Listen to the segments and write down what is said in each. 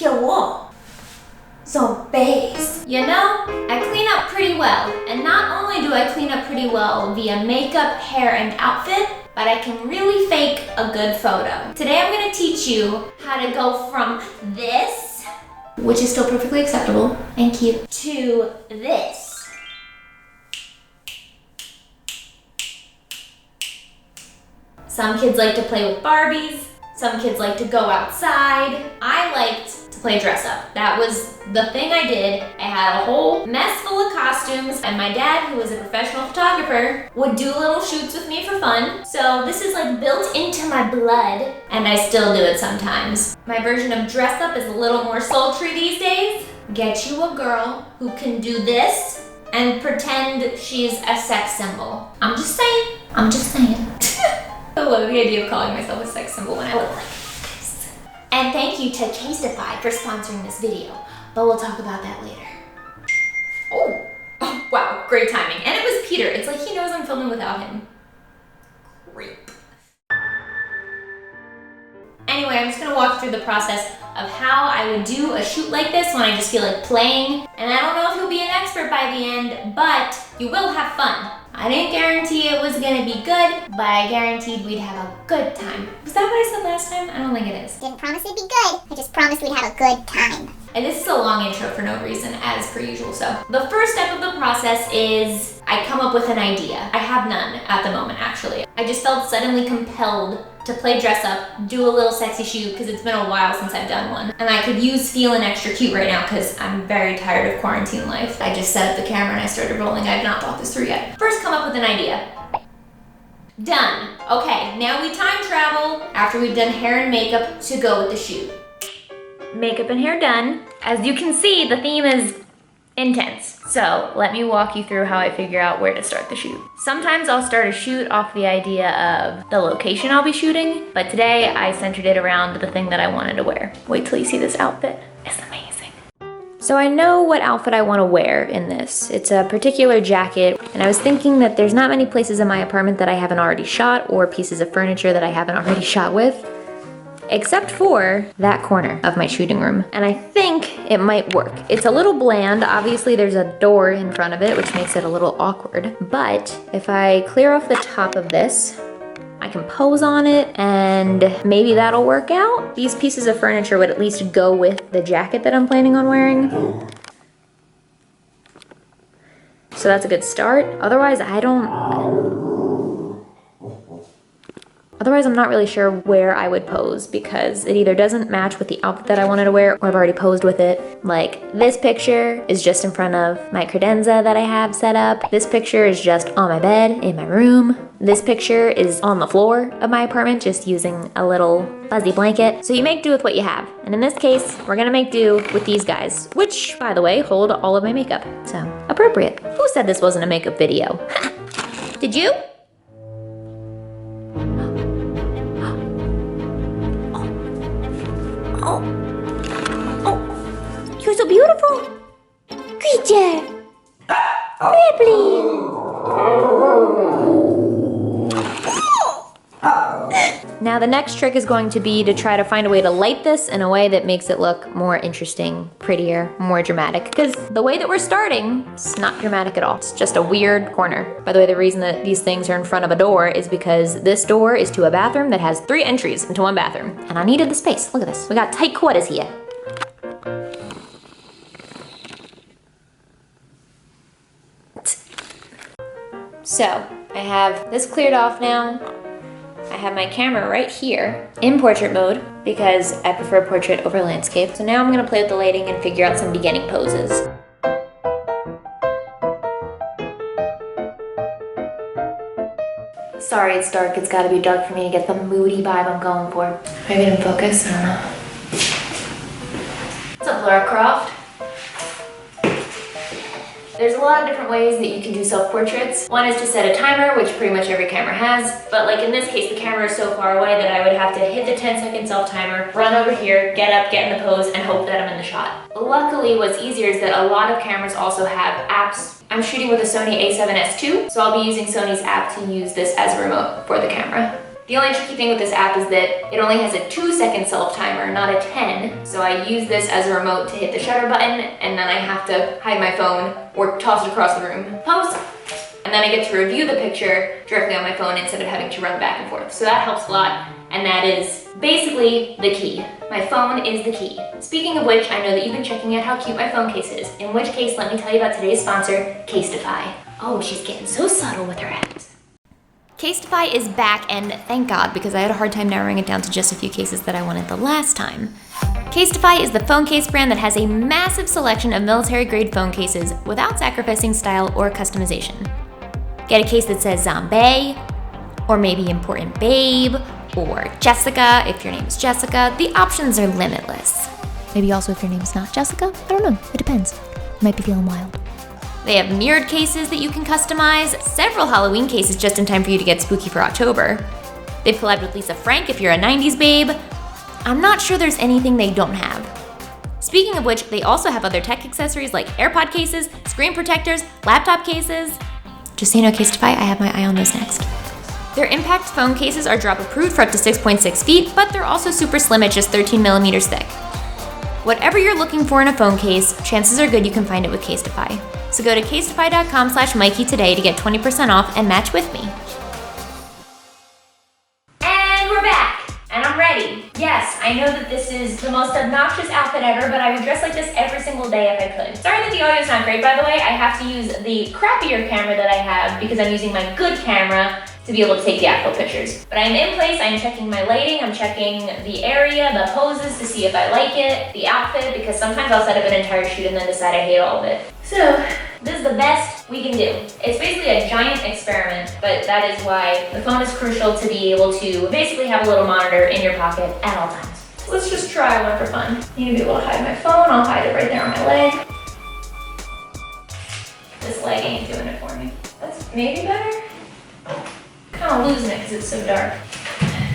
Yo, so base. You know, I clean up pretty well. And not only do I clean up pretty well via makeup, hair, and outfit, but I can really fake a good photo. Today I'm gonna teach you how to go from this, which is still perfectly acceptable and cute, to this. Some kids like to play with Barbies. Some kids like to go outside. I liked to play dress up. That was the thing I did. I had a whole mess full of costumes, and my dad, who was a professional photographer, would do little shoots with me for fun. So this is like built into my blood, and I still do it sometimes. My version of dress up is a little more sultry these days. Get you a girl who can do this and pretend she's a sex symbol. I'm just saying. I love the idea of calling myself a sex symbol when I look like this. And thank you to Casetify for sponsoring this video, but we'll talk about that later. Oh, wow, great timing. And it was Peter. It's like he knows I'm filming without him. Great. Anyway, I'm just gonna walk through the process of how I would do a shoot like this when I just feel like playing. And I don't know if you'll be an expert by the end, but you will have fun. I didn't guarantee it was gonna be good, but I guaranteed we'd have a good time. Was that what I said last time? I don't think it is. Didn't promise it'd be good, I just promised we'd have a good time. And this is a long intro for no reason, as per usual. So the first step of the process is I come up with an idea. I have none at the moment, actually. I just felt suddenly compelled to play dress up, do a little sexy shoot, because it's been a while since I've done one. And I could use feeling extra cute right now because I'm very tired of quarantine life. I just set up the camera and I started rolling. I have not thought this through yet. First, come up with an idea. Done. Okay, now we time travel after we've done hair and makeup to go with the shoot. Makeup and hair done. As you can see, the theme is intense. So let me walk you through how I figure out where to start the shoot. Sometimes I'll start a shoot off the idea of the location I'll be shooting, but today I centered it around the thing that I wanted to wear. Wait till you see this outfit. It's amazing. So I know what outfit I want to wear in this. It's a particular jacket, and I was thinking that there's not many places in my apartment that I haven't already shot or pieces of furniture that I haven't already shot with, except for that corner of my shooting room. And I think it might work. It's a little bland. Obviously there's a door in front of it, which makes it a little awkward. But if I clear off the top of this, I can pose on it and maybe that'll work out. These pieces of furniture would at least go with the jacket that I'm planning on wearing. So that's a good start. Otherwise, I'm not really sure where I would pose because it either doesn't match with the outfit that I wanted to wear or I've already posed with it. Like this picture is just in front of my credenza that I have set up. This picture is just on my bed in my room. This picture is on the floor of my apartment just using a little fuzzy blanket. So you make do with what you have. And in this case, we're gonna make do with these guys, which by the way, hold all of my makeup. So appropriate. Who said this wasn't a makeup video? Did you? Oh, you're so beautiful. Creature. Ripley. Now the next trick is going to be to try to find a way to light this in a way that makes it look more interesting, prettier, more dramatic. Because the way that we're starting, it's not dramatic at all. It's just a weird corner. By the way, the reason that these things are in front of a door is because this door is to a bathroom that has 3 entries into one bathroom. And I needed the space. Look at this. We got tight quarters here. So I have this cleared off now. I have my camera right here in portrait mode because I prefer portrait over landscape. So now I'm gonna play with the lighting and figure out some beginning poses. Sorry it's dark, it's gotta be dark for me to get the moody vibe I'm going for. Maybe it didn't focus, I don't know. What's up, Laura Croft? There's a lot of different ways that you can do self-portraits. One is to set a timer, which pretty much every camera has. But like in this case, the camera is so far away that I would have to hit the 10-second self-timer, run over here, get up, get in the pose, and hope that I'm in the shot. Luckily, what's easier is that a lot of cameras also have apps. I'm shooting with a Sony a7S II, so I'll be using Sony's app to use this as a remote for the camera. The only tricky thing with this app is that it only has a 2-second self timer, not a 10. So I use this as a remote to hit the shutter button, and then I have to hide my phone or toss it across the room. Pose. And then I get to review the picture directly on my phone instead of having to run back and forth. So that helps a lot, and that is basically the key. My phone is the key. Speaking of which, I know that you've been checking out how cute my phone case is, in which case, let me tell you about today's sponsor, Casetify. Oh, she's getting so subtle with her ads. Casetify is back, and thank God, because I had a hard time narrowing it down to just a few cases that I wanted the last time. Casetify is the phone case brand that has a massive selection of military-grade phone cases without sacrificing style or customization. Get a case that says Zombie, or maybe Important Babe, or Jessica if your name is Jessica. The options are limitless. Maybe also if your name is not Jessica? I don't know, it depends. You might be feeling wild. They have mirrored cases that you can customize, several Halloween cases just in time for you to get spooky for October. They've collabed with Lisa Frank if you're a 90s babe. I'm not sure there's anything they don't have. Speaking of which, they also have other tech accessories like AirPod cases, screen protectors, laptop cases. Just so you know, Casetify, I have my eye on those next. Their impact phone cases are drop approved for up to 6.6 feet, but they're also super slim at just 13 millimeters thick. Whatever you're looking for in a phone case, chances are good you can find it with Casetify. So go to casetify.com/Mikey today to get 20% off and match with me. And we're back, and I'm ready. Yes, I know that this is the most obnoxious outfit ever, but I would dress like this every single day if I could. Sorry that the audio's not great, by the way. I have to use the crappier camera that I have because I'm using my good camera to be able to take the actual pictures. But I'm in place, I'm checking my lighting, I'm checking the area, the poses to see if I like it, the outfit, because sometimes I'll set up an entire shoot and then decide I hate all of it. So, this is the best we can do. It's basically a giant experiment, but that is why the phone is crucial to be able to basically have a little monitor in your pocket at all times. So let's just try one for fun. I need to be able to hide my phone, I'll hide it right there on my leg. This leg ain't doing it for me. That's maybe better. Kind of losing it because it's so dark.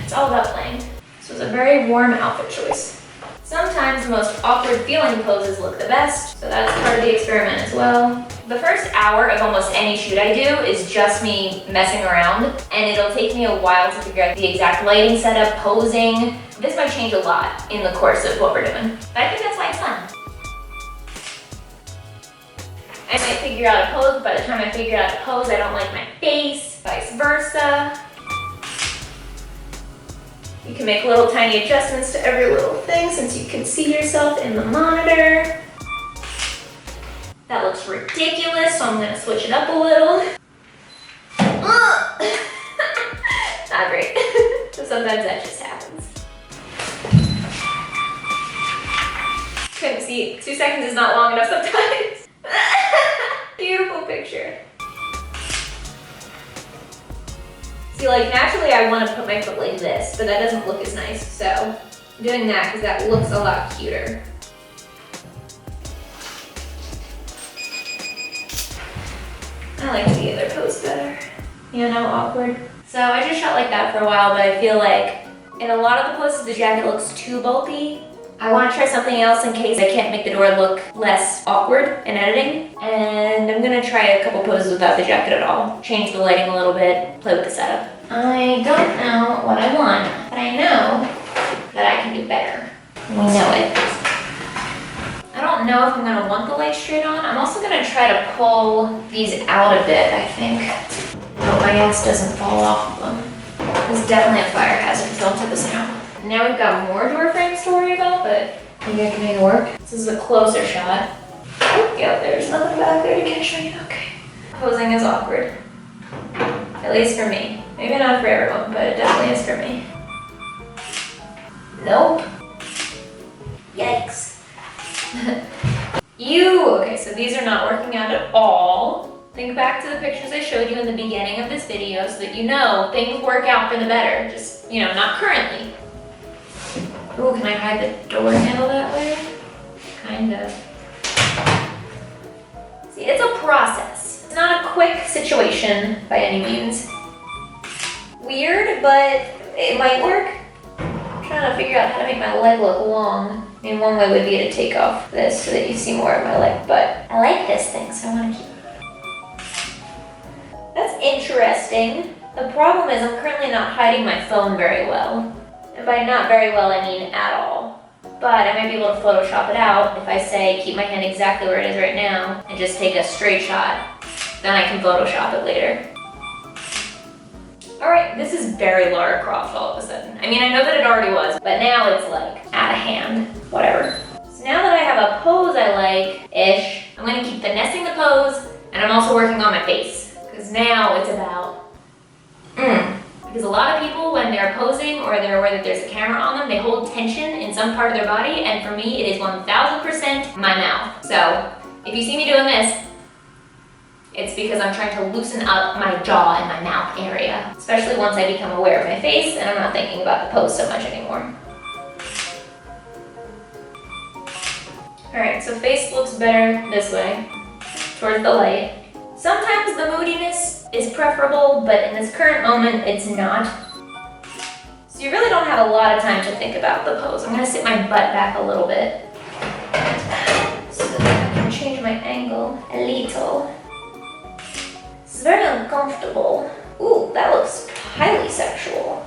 It's all about playing. This was a very warm outfit choice. Sometimes the most awkward feeling poses look the best, so that's part of the experiment as well. The first hour of almost any shoot I do is just me messing around, and it'll take me a while to figure out the exact lighting setup, posing. This might change a lot in the course of what we're doing, but I think that's why it's fun. I might figure out a pose, but by the time I figure out a pose, I don't like my face, vice versa. You can make little tiny adjustments to every little thing since you can see yourself in the monitor. That looks ridiculous, so I'm gonna switch it up a little. Not great. So sometimes that just happens. Couldn't see, 2 seconds is not long enough sometimes. Beautiful picture. See, like naturally I want to put my foot like this, but that doesn't look as nice. So I'm doing that because that looks a lot cuter. I like the other pose better. You know, awkward. So I just shot like that for a while, but I feel like in a lot of the poses the jacket looks too bulky. I want to try something else in case I can't make the door look less awkward in editing. And I'm gonna try a couple poses without the jacket at all. Change the lighting a little bit, play with the setup. I don't know what I want, but I know that I can do better. We know it. I don't know if I'm gonna want the light straight on. I'm also gonna try to pull these out a bit, I think. Hope my ass doesn't fall off of them. This is definitely a fire hazard, so I'll take this out. Now we've got more door frames to worry about, but maybe I can make it work. This is a closer shot. Oh, yeah, there's nothing back there to catch me. Okay. Posing is awkward. At least for me. Maybe not for everyone, but it definitely is for me. Nope. Yikes. Okay, so these are not working out at all. Think back to the pictures I showed you in the beginning of this video so that you know things work out for the better. Just, you know, not currently. Ooh, can I hide the door handle that way? Kind of. See, it's a process. It's not a quick situation by any means. Weird, but it might work. I'm trying to figure out how to make my leg look long. I mean, one way would be to take off this so that you see more of my leg, but I like this thing, so I want to keep it. That's interesting. The problem is I'm currently not hiding my phone very well. And by not very well, I mean at all. But I might be able to Photoshop it out if I say keep my hand exactly where it is right now and just take a straight shot. Then I can Photoshop it later. Alright, this is very Lara Croft all of a sudden. I mean, I know that it already was, but now it's like out of hand. Whatever. So now that I have a pose I like-ish, I'm gonna keep finessing the pose, and I'm also working on my face. Because now it's about Because a lot of people, when they're posing or they're aware that there's a camera on them, they hold tension in some part of their body, and for me, it is 1000% my mouth. So, if you see me doing this, it's because I'm trying to loosen up my jaw and my mouth area, especially once I become aware of my face and I'm not thinking about the pose so much anymore. Alright, so face looks better this way, towards the light. Sometimes the moodiness is preferable, but in this current moment, it's not. So you really don't have a lot of time to think about the pose. I'm gonna sit my butt back a little bit so that I can change my angle a little. It's very uncomfortable. Ooh, that looks highly sexual.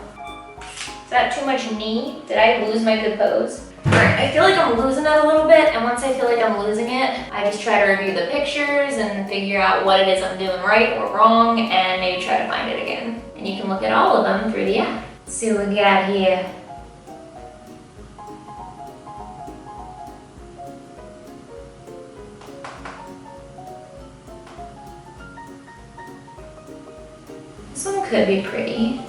Is that too much knee? Did I lose my good pose? Alright, I feel like I'm losing that a little bit, and once I feel like I'm losing it, I just try to review the pictures and figure out what it is I'm doing right or wrong, and maybe try to find it again. And you can look at all of them through the app. Let's see what we got here. This one could be pretty.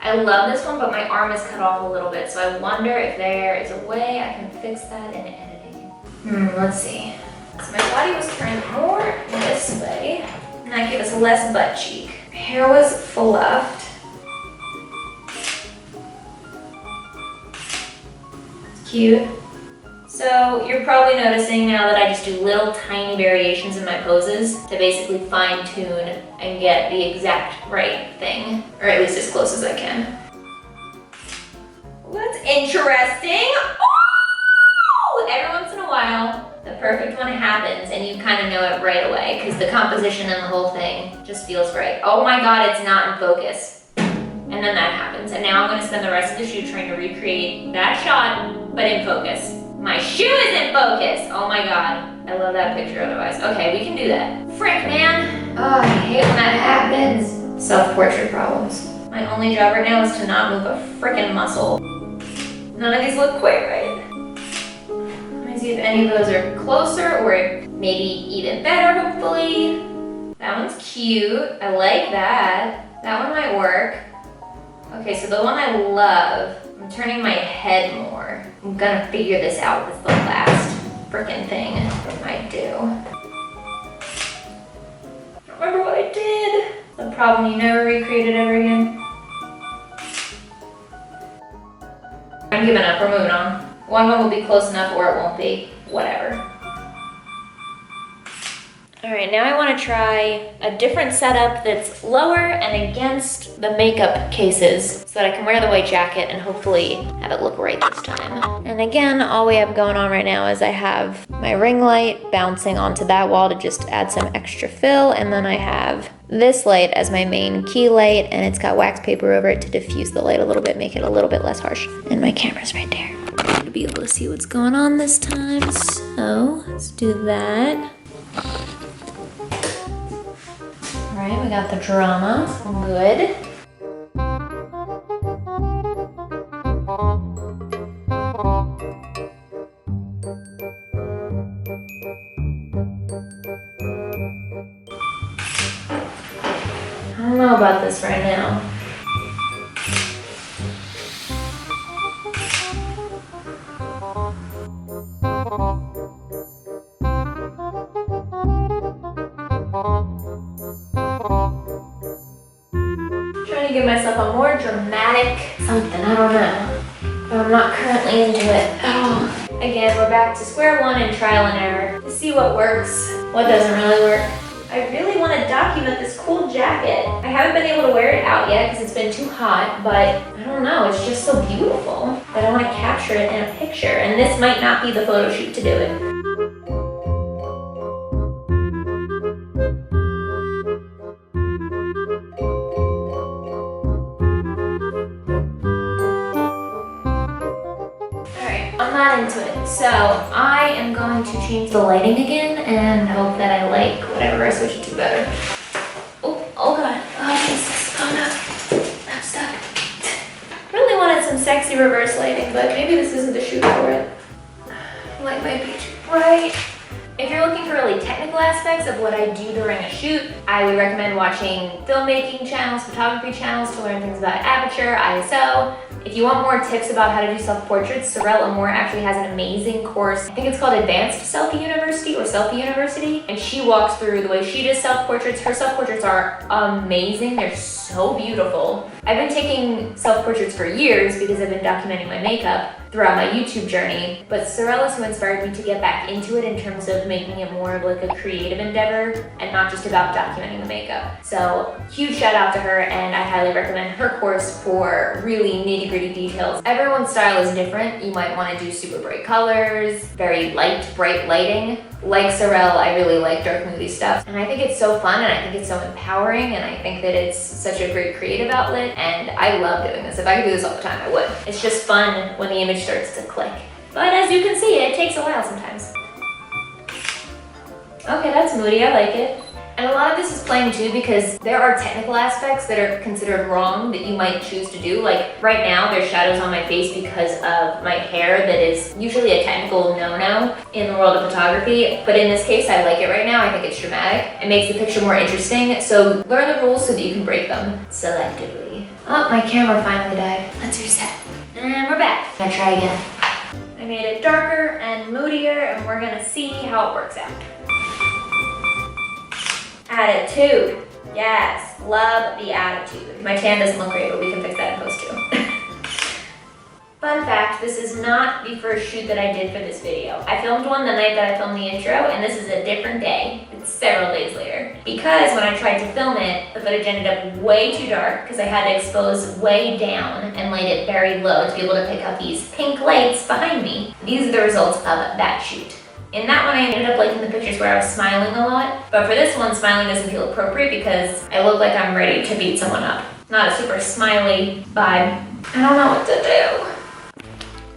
I love this one, but my arm is cut off a little bit, so I wonder if there is a way I can fix that in editing. Let's see. So my body was turned more this way, and that gave us less butt cheek. Hair was fluffed. Cute. So you're probably noticing now that I just do little tiny variations in my poses to basically fine tune and get the exact right thing, or at least as close as I can. Well, that's interesting. Oh! Every once in a while, the perfect one happens and you kind of know it right away because the composition and the whole thing just feels right. Oh my God, it's not in focus. And then that happens. And now I'm gonna spend the rest of the shoot trying to recreate that shot, but in focus. My shoe is in focus! Oh my God. I love that picture otherwise. Okay, we can do that. Frick, man. Oh, I hate when that happens. Self-portrait problems. My only job right now is to not move a frickin' muscle. None of these look quite right. Let me see if any of those are closer or maybe even better, hopefully. That one's cute. I like that. That one might work. Okay, so the one I love, I'm turning my head more. I'm gonna figure this out with the last frickin' thing it might do. I don't remember what I did. The problem, you never recreate it ever again. I'm giving up, we're moving on. One of them will be close enough or it won't be. Whatever. All right, now I want to try a different setup that's lower and against the makeup cases so that I can wear the white jacket and hopefully have it look right this time. And again, all we have going on right now is I have my ring light bouncing onto that wall to just add some extra fill, and then I have this light as my main key light, and it's got wax paper over it to diffuse the light a little bit, make it a little bit less harsh. And my camera's right there to be able to see what's going on this time. So let's do that. All right, we got the drama. Good. I don't know about this right now. Give myself a more dramatic something, I don't know. But I'm not currently into it at all. Again, we're back to square one and trial and error to see what works, what doesn't really work. I really want to document this cool jacket. I haven't been able to wear it out yet because it's been too hot, but I don't know, it's just so beautiful that I want to capture it in a picture, and this might not be the photo shoot to do it. I'm not into it. So I am going to change the lighting again and hope that I like whatever I switch it to better. Oh god. Oh Jesus. Oh no. I'm stuck. Really wanted some sexy reverse lighting, but maybe this isn't the shoot for it. Light might be too bright. If you're looking for really technical aspects of what I do during a shoot, I would recommend watching filmmaking channels, photography channels to learn things about aperture, ISO. If you want more tips about how to do self-portraits, Sorel Amour actually has an amazing course. I think it's called Advanced Selfie University or Selfie University. And she walks through the way she does self-portraits. Her self-portraits are amazing. They're so beautiful. I've been taking self-portraits for years because I've been documenting my makeup throughout my YouTube journey, but Sorel is who inspired me to get back into it in terms of making it more of like a creative endeavor and not just about documenting the makeup. So huge shout out to her, and I highly recommend her course for really nitty-gritty details. Everyone's style is different. You might want to do super bright colors, very light, bright lighting. Like Sorel, I really like dark, moody stuff, and I think it's so fun, and I think it's so empowering, and I think that it's such a great creative outlet, and I love doing this. If I could do this all the time, I would. It's just fun when the image starts to click. But as you can see, it takes a while sometimes. Okay, that's moody, I like it. And a lot of this is playing too because there are technical aspects that are considered wrong that you might choose to do. Like right now, there's shadows on my face because of my hair that is usually a technical no-no in the world of photography. But in this case, I like it right now. I think it's dramatic. It makes the picture more interesting. So learn the rules so that you can break them selectively. Oh, my camera finally died. Let's reset. And we're back. I'm gonna try again. I made it darker and moodier, and we're gonna see how it works out. Attitude. Yes, love the attitude. My tan doesn't look great, but we can fix that in post too. Fun fact, this is not the first shoot that I did for this video. I filmed one the night that I filmed the intro, and this is a different day. It's several days later. Because when I tried to film it, the footage ended up way too dark because I had to expose way down and light it very low to be able to pick up these pink lights behind me. These are the results of that shoot. In that one, I ended up liking the pictures where I was smiling a lot, but for this one, smiling doesn't feel appropriate because I look like I'm ready to beat someone up. Not a super smiley vibe. I don't know what to do.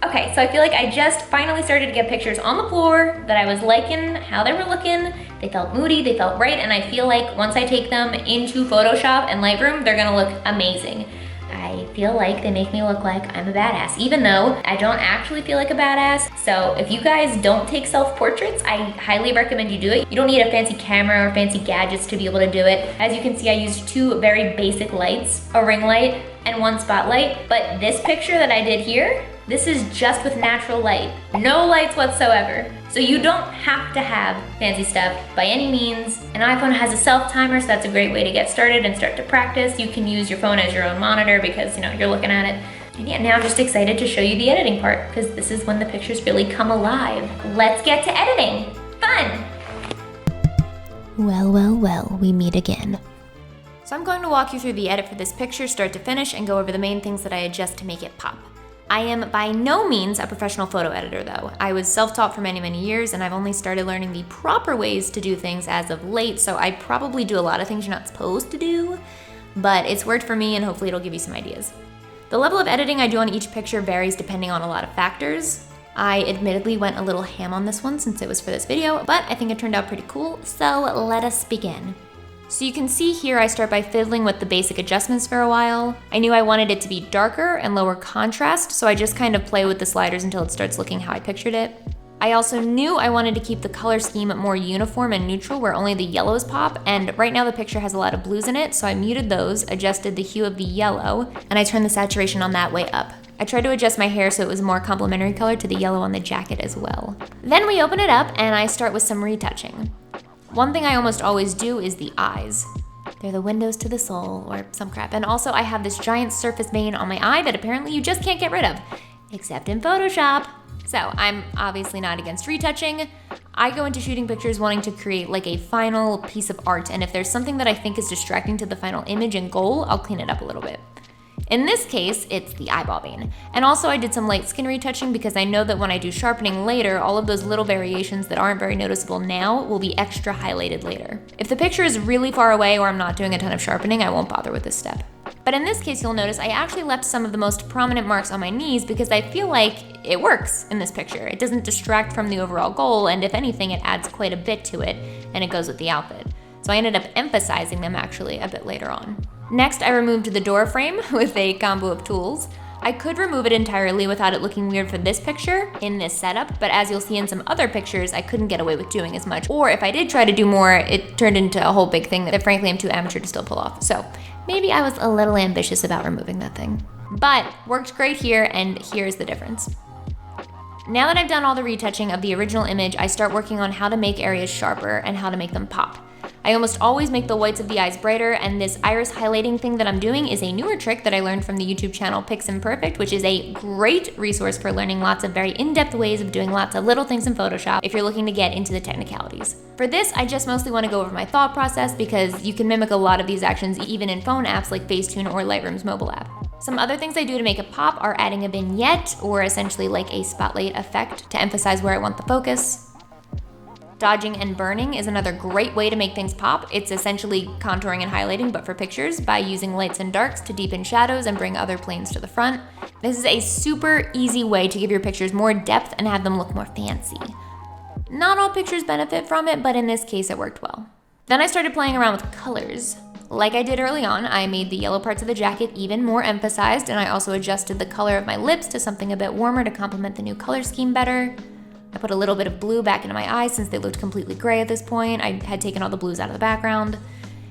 Okay, so I feel like I just finally started to get pictures on the floor that I was liking how they were looking. They felt moody, they felt right, and I feel like once I take them into Photoshop and Lightroom, they're gonna look amazing. I feel like they make me look like I'm a badass, even though I don't actually feel like a badass. So if you guys don't take self-portraits, I highly recommend you do it. You don't need a fancy camera or fancy gadgets to be able to do it. As you can see, I used two very basic lights, a ring light and one spotlight. But this picture that I did here, this is just with natural light. No lights whatsoever. So you don't have to have fancy stuff by any means. An iPhone has a self-timer, so that's a great way to get started and start to practice. You can use your phone as your own monitor because you're looking at it. And yeah, now I'm just excited to show you the editing part because this is when the pictures really come alive. Let's get to editing. Fun! Well, we meet again. So I'm going to walk you through the edit for this picture start to finish and go over the main things that I adjust to make it pop. I am by no means a professional photo editor though. I was self-taught for many years and I've only started learning the proper ways to do things as of late, so I probably do a lot of things you're not supposed to do, but it's worked for me and hopefully it'll give you some ideas. The level of editing I do on each picture varies depending on a lot of factors. I admittedly went a little ham on this one since it was for this video, but I think it turned out pretty cool, so let us begin. So you can see here I start by fiddling with the basic adjustments for a while. I knew I wanted it to be darker and lower contrast, so I just kind of play with the sliders until it starts looking how I pictured it. I also knew I wanted to keep the color scheme more uniform and neutral where only the yellows pop, and right now the picture has a lot of blues in it, so I muted those, adjusted the hue of the yellow, and I turned the saturation on that way up. I tried to adjust my hair so it was more complementary color to the yellow on the jacket as well. Then we open it up and I start with some retouching. One thing I almost always do is the eyes. They're the windows to the soul or some crap. And also I have this giant surface vein on my eye that apparently you just can't get rid of, except in Photoshop. So I'm obviously not against retouching. I go into shooting pictures wanting to create like a final piece of art, and if there's something that I think is distracting to the final image and goal, I'll clean it up a little bit. In this case, it's the eyeball vein. And also I did some light skin retouching because I know that when I do sharpening later, all of those little variations that aren't very noticeable now will be extra highlighted later. If the picture is really far away or I'm not doing a ton of sharpening, I won't bother with this step. But in this case, you'll notice I actually left some of the most prominent marks on my knees because I feel like it works in this picture. It doesn't distract from the overall goal, and if anything, it adds quite a bit to it, and it goes with the outfit. So I ended up emphasizing them actually a bit later on. Next, I removed the door frame with a combo of tools. I could remove it entirely without it looking weird for this picture in this setup, but as you'll see in some other pictures, I couldn't get away with doing as much. Or if I did try to do more, it turned into a whole big thing that frankly I'm too amateur to still pull off. So maybe I was a little ambitious about removing that thing. But worked great here, and here's the difference. Now that I've done all the retouching of the original image, I start working on how to make areas sharper and how to make them pop. I almost always make the whites of the eyes brighter, and this iris highlighting thing that I'm doing is a newer trick that I learned from the YouTube channel Piximperfect, which is a great resource for learning lots of very in-depth ways of doing lots of little things in Photoshop if you're looking to get into the technicalities. For this, I just mostly want to go over my thought process because you can mimic a lot of these actions even in phone apps like Facetune or Lightroom's mobile app. Some other things I do to make it pop are adding a vignette, or essentially like a spotlight effect to emphasize where I want the focus. Dodging and burning is another great way to make things pop. It's essentially contouring and highlighting, but for pictures, by using lights and darks to deepen shadows and bring other planes to the front. This is a super easy way to give your pictures more depth and have them look more fancy. Not all pictures benefit from it, but in this case it worked well. Then I started playing around with colors. Like I did early on, I made the yellow parts of the jacket even more emphasized, and I also adjusted the color of my lips to something a bit warmer to complement the new color scheme better. I put a little bit of blue back into my eyes since they looked completely gray at this point. I had taken all the blues out of the background.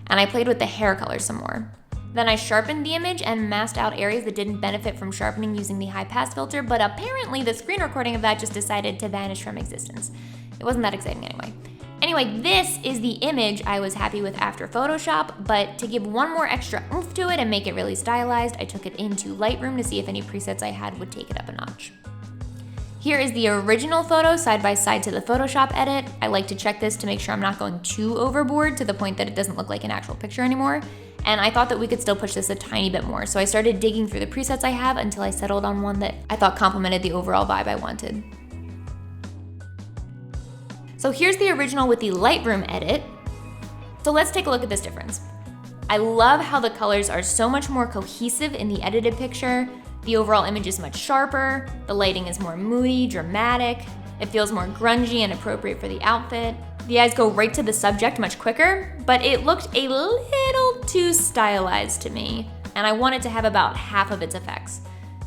And I played with the hair color some more. Then I sharpened the image and masked out areas that didn't benefit from sharpening using the high pass filter, but apparently the screen recording of that just decided to vanish from existence. It wasn't that exciting anyway. Anyway, this is the image I was happy with after Photoshop, but to give one more extra oomph to it and make it really stylized, I took it into Lightroom to see if any presets I had would take it up a notch. Here is the original photo side by side to the Photoshop edit. I like to check this to make sure I'm not going too overboard to the point that it doesn't look like an actual picture anymore. And I thought that we could still push this a tiny bit more. So I started digging through the presets I have until I settled on one that I thought complemented the overall vibe I wanted. So here's the original with the Lightroom edit. So let's take a look at this difference. I love how the colors are so much more cohesive in the edited picture. The overall image is much sharper, the lighting is more moody, dramatic, it feels more grungy and appropriate for the outfit. The eyes go right to the subject much quicker, but it looked a little too stylized to me, and I wanted to have about half of its effects.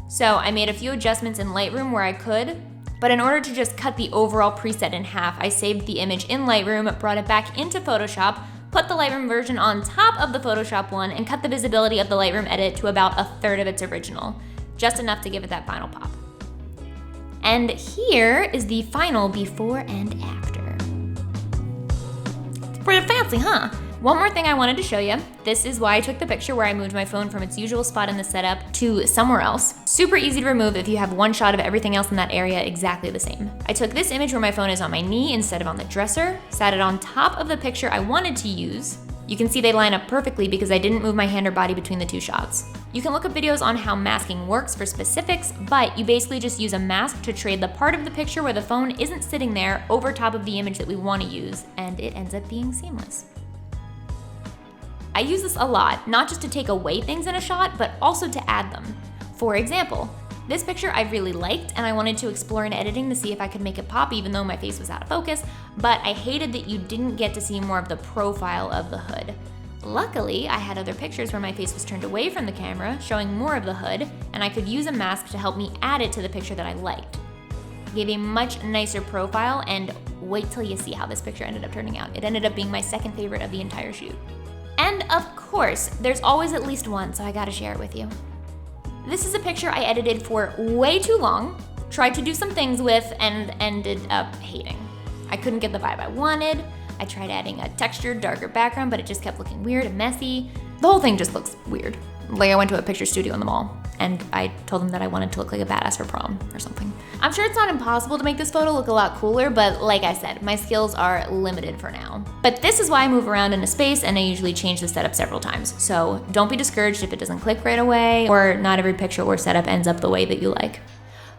So I made a few adjustments in Lightroom where I could, but in order to just cut the overall preset in half, I saved the image in Lightroom, brought it back into Photoshop, put the Lightroom version on top of the Photoshop one, and cut the visibility of the Lightroom edit to about a third of its original. Just enough to give it that final pop. And here is the final before and after. It's pretty fancy, huh? One more thing I wanted to show you. This is why I took the picture where I moved my phone from its usual spot in the setup to somewhere else. Super easy to remove if you have one shot of everything else in that area exactly the same. I took this image where my phone is on my knee instead of on the dresser, sat it on top of the picture I wanted to use. You can see they line up perfectly because I didn't move my hand or body between the two shots. You can look up videos on how masking works for specifics, but you basically just use a mask to trade the part of the picture where the phone isn't sitting there over top of the image that we want to use, and it ends up being seamless. I use this a lot, not just to take away things in a shot, but also to add them. For example, this picture I really liked, and I wanted to explore in editing to see if I could make it pop even though my face was out of focus, but I hated that you didn't get to see more of the profile of the hood. Luckily, I had other pictures where my face was turned away from the camera, showing more of the hood, and I could use a mask to help me add it to the picture that I liked. It gave a much nicer profile, and wait till you see how this picture ended up turning out. It ended up being my second favorite of the entire shoot. And of course, there's always at least one, so I gotta share it with you. This is a picture I edited for way too long, tried to do some things with, and ended up hating. I couldn't get the vibe I wanted. I tried adding a textured, darker background, but it just kept looking weird and messy. The whole thing just looks weird. Like I went to a picture studio in the mall, and I told them that I wanted to look like a badass for prom or something. I'm sure it's not impossible to make this photo look a lot cooler, but like I said, my skills are limited for now. But this is why I move around in a space, and I usually change the setup several times. So don't be discouraged if it doesn't click right away, or not every picture or setup ends up the way that you like.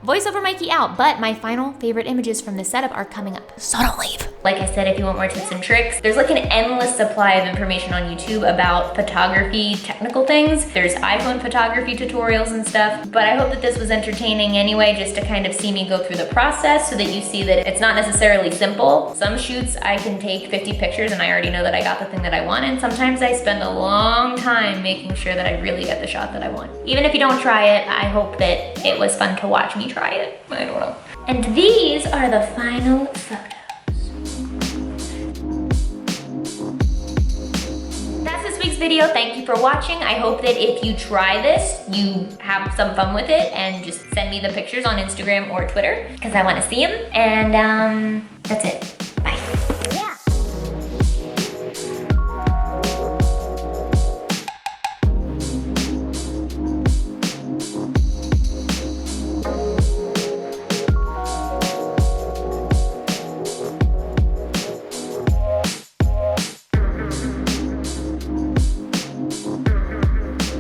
voiceover Mikey out, but my final favorite images from this setup are coming up. So don't leave. Like I said, if you want more tips and tricks, there's like an endless supply of information on YouTube about photography, technical things. There's iPhone photography tutorials and stuff, but I hope that this was entertaining anyway, just to kind of see me go through the process so that you see that it's not necessarily simple. Some shoots I can take 50 pictures and I already know that I got the thing that I want, and sometimes I spend a long time making sure that I really get the shot that I want. Even if you don't try it, I hope that it was fun to watch me try it. I don't know. And these are the final photos. That's this week's video. Thank you for watching. I hope that if you try this, you have some fun with it and just send me the pictures on Instagram or Twitter because I want to see them. And that's it.